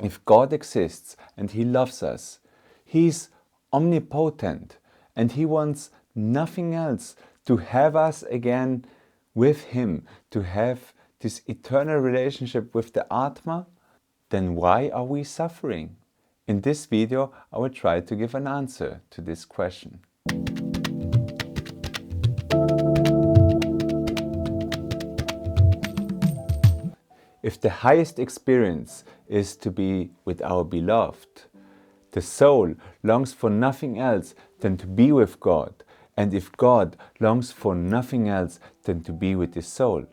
If God exists and He loves us, He's omnipotent and He wants nothing else to have us again with Him, to have this eternal relationship with the Atma, then why are we suffering? In this video, I will try to give an answer to this question. If the highest experience is to be with our beloved, the soul longs for nothing else than to be with God. And if God longs for nothing else than to be with His soul,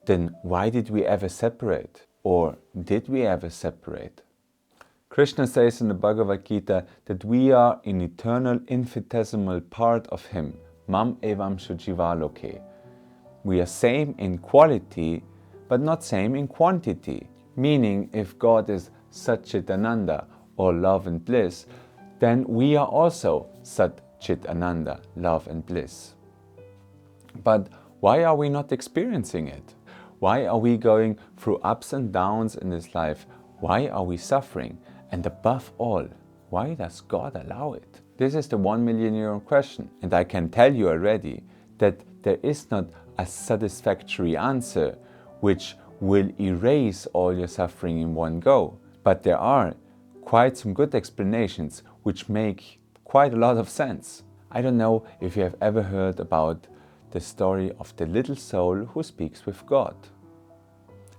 then why did we ever separate? Or did we ever separate? Krishna says in the Bhagavad Gita that we are an eternal infinitesimal part of Him. Mam evam shujivaloke. We are same in quality, but not same in quantity. Meaning, if God is Sat Chit Ananda, or love and bliss, then we are also Sat Chit Ananda, love and bliss. But why are we not experiencing it? Why are we going through ups and downs in this life? Why are we suffering? And above all, why does God allow it? This is the 1 million euro question. And I can tell you already that there is not a satisfactory answer which will erase all your suffering in one go. But there are quite some good explanations which make quite a lot of sense. I don't know if you have ever heard about the story of the little soul who speaks with God.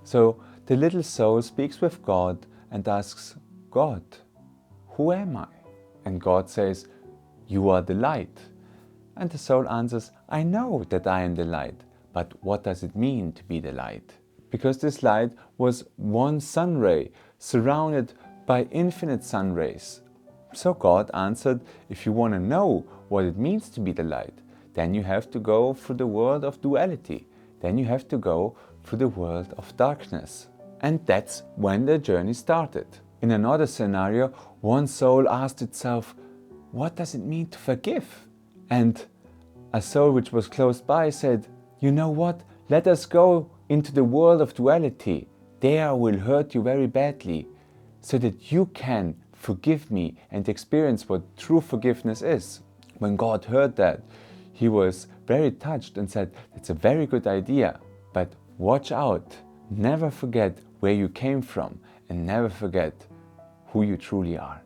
So the little soul speaks with God and asks, God, who am I? And God says, you are the light. And the soul answers, I know that I am the light, but what does it mean to be the light? Because this light was one sun ray surrounded by infinite sun rays. So God answered, if you want to know what it means to be the light, then you have to go through the world of duality. Then you have to go through the world of darkness. And that's when the journey started. In another scenario, one soul asked itself, what does it mean to forgive? And a soul which was close by said, you know what? Let us go into the world of duality. There I will hurt you very badly, so that you can forgive me and experience what true forgiveness is. When God heard that, He was very touched and said, that's a very good idea, but watch out. Never forget where you came from and never forget who you truly are.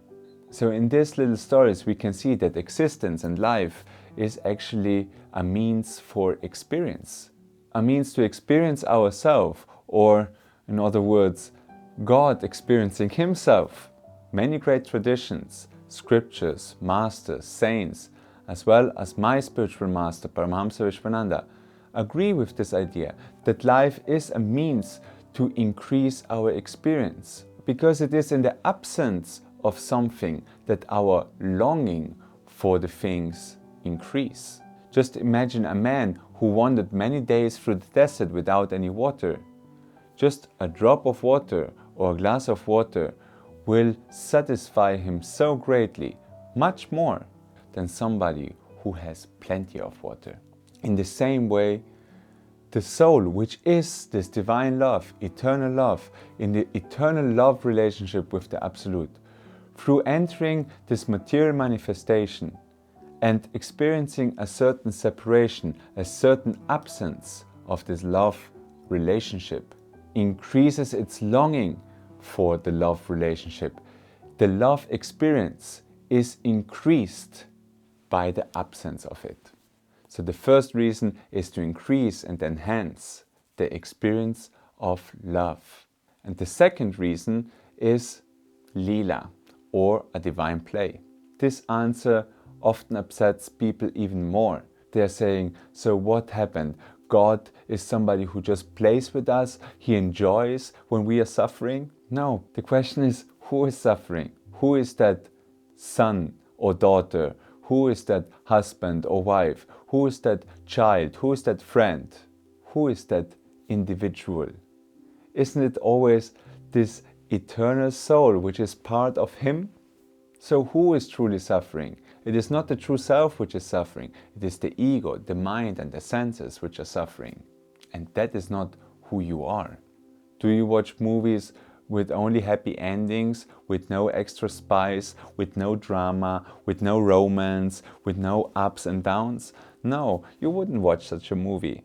So in these little stories we can see that existence and life is actually a means for experience. A means to experience ourselves, or in other words, God experiencing Himself. Many great traditions, scriptures, masters, saints, as well as my spiritual master, Paramahamsa Vishwananda, agree with this idea that life is a means to increase our experience, because it is in the absence of something that our longing for the things increase. Just imagine a man who wandered many days through the desert without any water. Just a drop of water or a glass of water will satisfy him so greatly, much more than somebody who has plenty of water. In the same way, the soul, which is this divine love, eternal love, in the eternal love relationship with the Absolute, through entering this material manifestation and experiencing a certain separation, a certain absence of this love relationship, increases its longing for the love relationship. The love experience is increased by the absence of it. So the first reason is to increase and enhance the experience of love. And the second reason is Leela, or a divine play. This answer often upsets people even more. They're saying, so what happened? God is somebody who just plays with us, He enjoys when we are suffering? No, the question is, who is suffering? Who is that son or daughter? Who is that husband or wife? Who is that child? Who is that friend? Who is that individual? Isn't it always this eternal soul which is part of Him? So who is truly suffering? It is not the true self which is suffering. It is the ego, the mind and the senses which are suffering. And that is not who you are. Do you watch movies with only happy endings, with no extra spice, with no drama, with no romance, with no ups and downs? No, you wouldn't watch such a movie.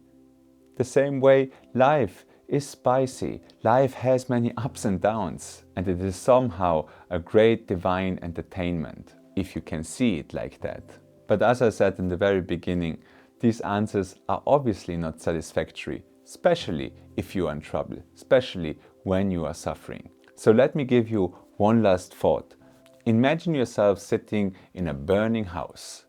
The same way, life is spicy. Life has many ups and downs, and it is somehow a great divine entertainment, if you can see it like that. But as I said in the very beginning, these answers are obviously not satisfactory, especially if you are in trouble, especially when you are suffering. So let me give you one last thought. Imagine yourself sitting in a burning house.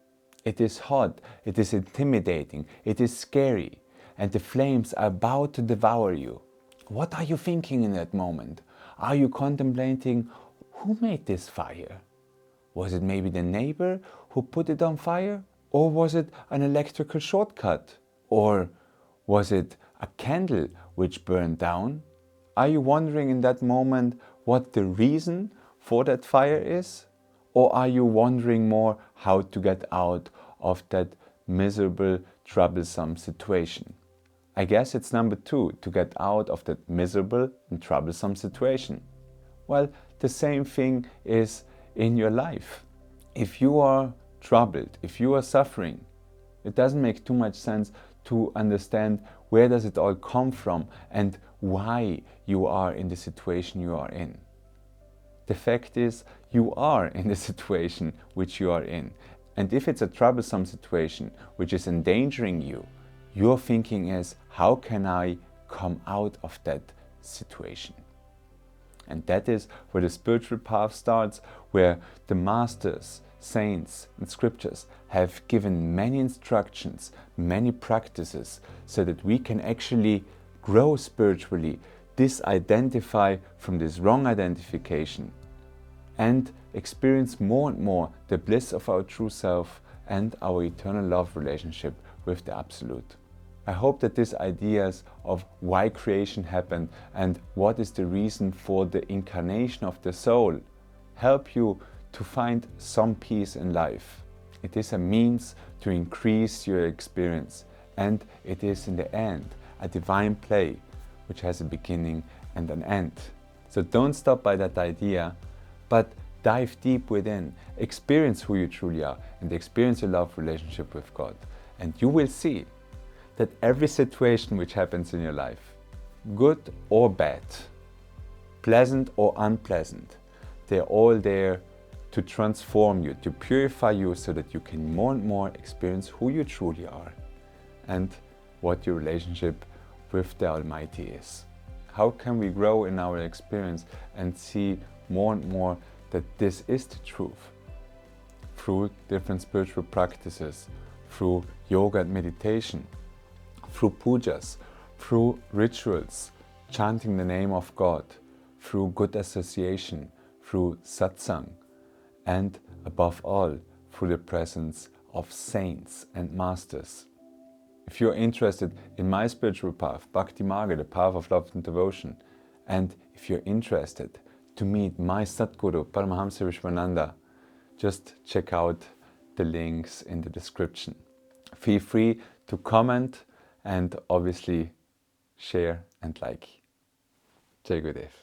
It is hot, it is intimidating, it is scary, and the flames are about to devour you. What are you thinking in that moment? Are you contemplating, who made this fire? Was it maybe the neighbor who put it on fire? Or was it an electrical shortcut? Or was it a candle which burned down? Are you wondering in that moment what the reason for that fire is? Or are you wondering more how to get out of that miserable, troublesome situation? I guess it's number 2, to get out of that miserable and troublesome situation. Well, the same thing is in your life. If you are troubled, if you are suffering, it doesn't make too much sense to understand where does it all come from and why you are in the situation you are in. The fact is, you are in the situation which you are in. And if it's a troublesome situation which is endangering you, your thinking is, how can I come out of that situation? And that is where the spiritual path starts, where the masters, saints and scriptures have given many instructions, many practices, so that we can actually grow spiritually, disidentify from this wrong identification, and experience more and more the bliss of our true self and our eternal love relationship with the Absolute. I hope that these ideas of why creation happened and what is the reason for the incarnation of the soul help you to find some peace in life. It is a means to increase your experience, and it is in the end a divine play which has a beginning and an end. So don't stop by that idea, but dive deep within, experience who you truly are, and experience your love relationship with God. And you will see that every situation which happens in your life, good or bad, pleasant or unpleasant, they're all there to transform you, to purify you, so that you can more and more experience who you truly are and what your relationship with the Almighty is. How can we grow in our experience and see more and more that this is the truth? Through different spiritual practices, through yoga and meditation, through pujas, through rituals, chanting the name of God, through good association, through satsang, and above all, through the presence of saints and masters. If you're interested in my spiritual path, Bhakti Marga, the path of love and devotion, and if you're interested to meet my Sadguru, Paramahamsa Vishwananda, just check out the links in the description. Feel free to comment and obviously share and like. Jai Gurudev.